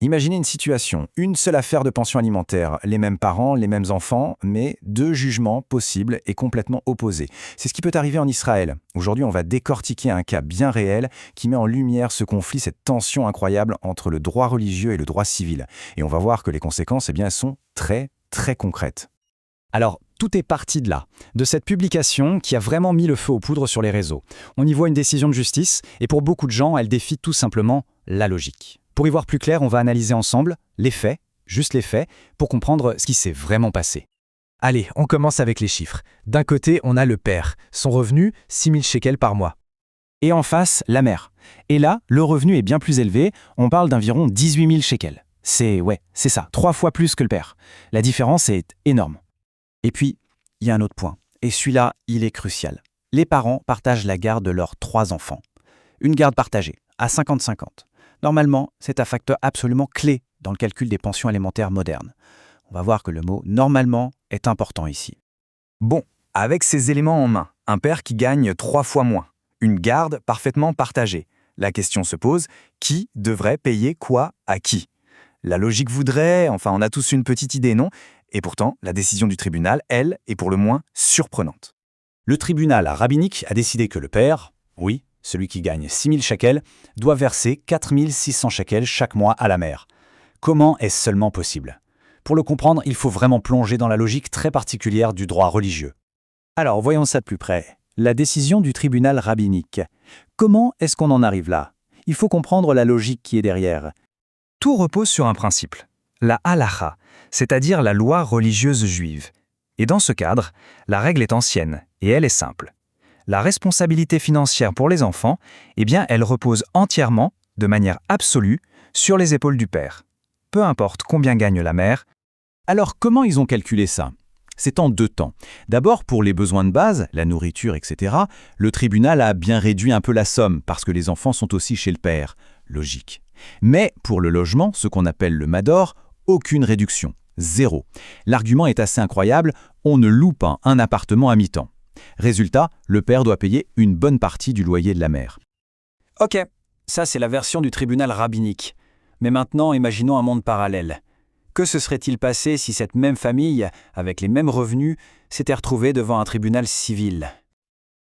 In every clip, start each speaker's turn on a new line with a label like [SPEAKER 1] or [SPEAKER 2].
[SPEAKER 1] Imaginez une situation, une seule affaire de pension alimentaire, les mêmes parents, les mêmes enfants, mais deux jugements possibles et complètement opposés. C'est ce qui peut arriver en Israël. Aujourd'hui, on va décortiquer un cas bien réel qui met en lumière ce conflit, cette tension incroyable entre le droit religieux et le droit civil. Et on va voir que les conséquences, elles sont très, très concrètes.
[SPEAKER 2] Alors, tout est parti de là, de cette publication qui a vraiment mis le feu aux poudres sur les réseaux. On y voit une décision de justice, et pour beaucoup de gens, elle défie tout simplement la logique. Pour y voir plus clair, on va analyser ensemble les faits, juste les faits, pour comprendre ce qui s'est vraiment passé.
[SPEAKER 3] Allez, on commence avec les chiffres. D'un côté, on a le père. Son revenu, 6 000 shekels par mois.
[SPEAKER 1] Et en face, la mère. Et là, le revenu est bien plus élevé, on parle d'environ 18 000 shekels. C'est ça, 3 fois plus que le père. La différence est énorme. Et puis, il y a un autre point, et celui-là, il est crucial. Les parents partagent la garde de leurs 3 enfants. Une garde partagée, à 50-50. Normalement, c'est un facteur absolument clé dans le calcul des pensions alimentaires modernes. On va voir que le mot « normalement » est important ici.
[SPEAKER 2] Bon, avec ces éléments en main, un père qui gagne 3 fois moins, une garde parfaitement partagée. La question se pose, qui devrait payer quoi à qui? La logique voudrait, enfin on a tous une petite idée, non? Et pourtant, la décision du tribunal, elle, est pour le moins surprenante.
[SPEAKER 1] Le tribunal rabbinique a décidé que le père, oui, celui qui gagne 6 000 shekels, doit verser 4 600 shekels chaque mois à la mère. Comment est-ce seulement possible? Pour le comprendre, il faut vraiment plonger dans la logique très particulière du droit religieux. Alors, voyons ça de plus près. La décision du tribunal rabbinique. Comment est-ce qu'on en arrive là? Il faut comprendre la logique qui est derrière.
[SPEAKER 2] Tout repose sur un principe, la halacha, c'est-à-dire la loi religieuse juive. Et dans ce cadre, la règle est ancienne et elle est simple. La responsabilité financière pour les enfants, elle repose entièrement, de manière absolue, sur les épaules du père. Peu importe combien gagne la mère.
[SPEAKER 1] Alors, comment ils ont calculé ça? C'est en 2 temps. D'abord, pour les besoins de base, la nourriture, etc., le tribunal a bien réduit un peu la somme, parce que les enfants sont aussi chez le père. Logique. Mais pour le logement, ce qu'on appelle le mador, aucune réduction. 0. L'argument est assez incroyable, on ne loue pas un appartement à mi-temps. Résultat, le père doit payer une bonne partie du loyer de la mère. Ok, ça c'est la version du tribunal rabbinique. Mais maintenant, imaginons un monde parallèle. Que se serait-il passé si cette même famille, avec les mêmes revenus, s'était retrouvée devant un tribunal civil?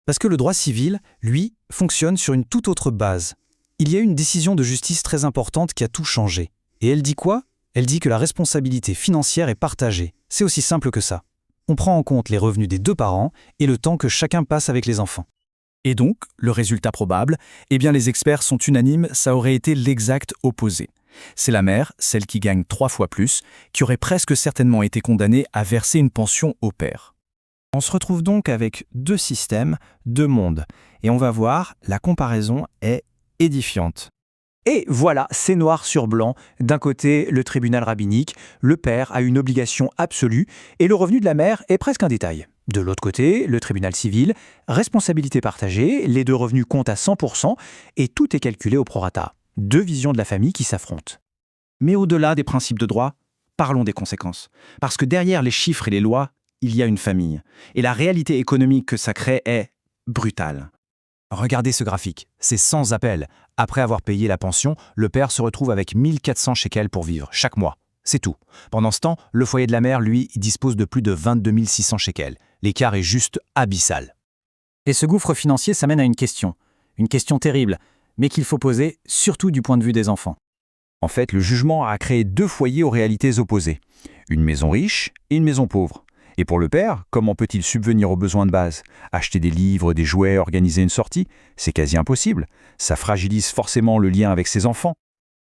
[SPEAKER 3] Parce que le droit civil, lui, fonctionne sur une toute autre base. Il y a eu une décision de justice très importante qui a tout changé. Et elle dit quoi? Elle dit que la responsabilité financière est partagée. C'est aussi simple que ça. On prend en compte les revenus des 2 parents et le temps que chacun passe avec les enfants. Et donc, le résultat probable, les experts sont unanimes, ça aurait été l'exact opposé. C'est la mère, celle qui gagne 3 fois plus, qui aurait presque certainement été condamnée à verser une pension au père. On se retrouve donc avec 2 systèmes, 2 mondes. Et on va voir, la comparaison est édifiante.
[SPEAKER 1] Et voilà, c'est noir sur blanc. D'un côté, le tribunal rabbinique, le père a une obligation absolue et le revenu de la mère est presque un détail. De l'autre côté, le tribunal civil, responsabilité partagée, les 2 revenus comptent à 100% et tout est calculé au prorata. 2 visions de la famille qui s'affrontent. Mais au-delà des principes de droit, parlons des conséquences. Parce que derrière les chiffres et les lois, il y a une famille. Et la réalité économique que ça crée est brutale. Regardez ce graphique, c'est sans appel. Après avoir payé la pension, le père se retrouve avec 1400 shekels pour vivre, chaque mois. C'est tout. Pendant ce temps, le foyer de la mère, lui, dispose de plus de 22 600 shekels. L'écart est juste abyssal. Et ce gouffre financier, ça mène à une question terrible, mais qu'il faut poser surtout du point de vue des enfants. En fait, le jugement a créé 2 foyers aux réalités opposées. Une maison riche et une maison pauvre. Et pour le père, comment peut-il subvenir aux besoins de base? Acheter des livres, des jouets, organiser une sortie? C'est quasi impossible. Ça fragilise forcément le lien avec ses enfants.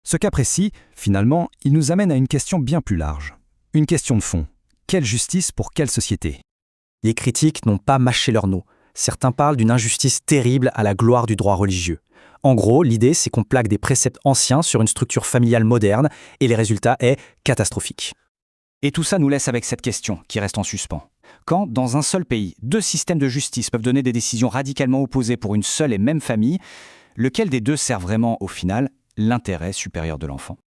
[SPEAKER 3] Ce cas précis, finalement, il nous amène à une question bien plus large. Une question de fond. Quelle justice pour quelle société? Les critiques n'ont pas mâché leurs mots. Certains parlent d'une injustice terrible à la gloire du droit religieux. En gros, l'idée, c'est qu'on plaque des préceptes anciens sur une structure familiale moderne et les résultats est catastrophique. Et tout ça nous laisse avec cette question qui reste en suspens. Quand, dans un seul pays, 2 systèmes de justice peuvent donner des décisions radicalement opposées pour une seule et même famille, lequel des 2 sert vraiment, au final, l'intérêt supérieur de l'enfant?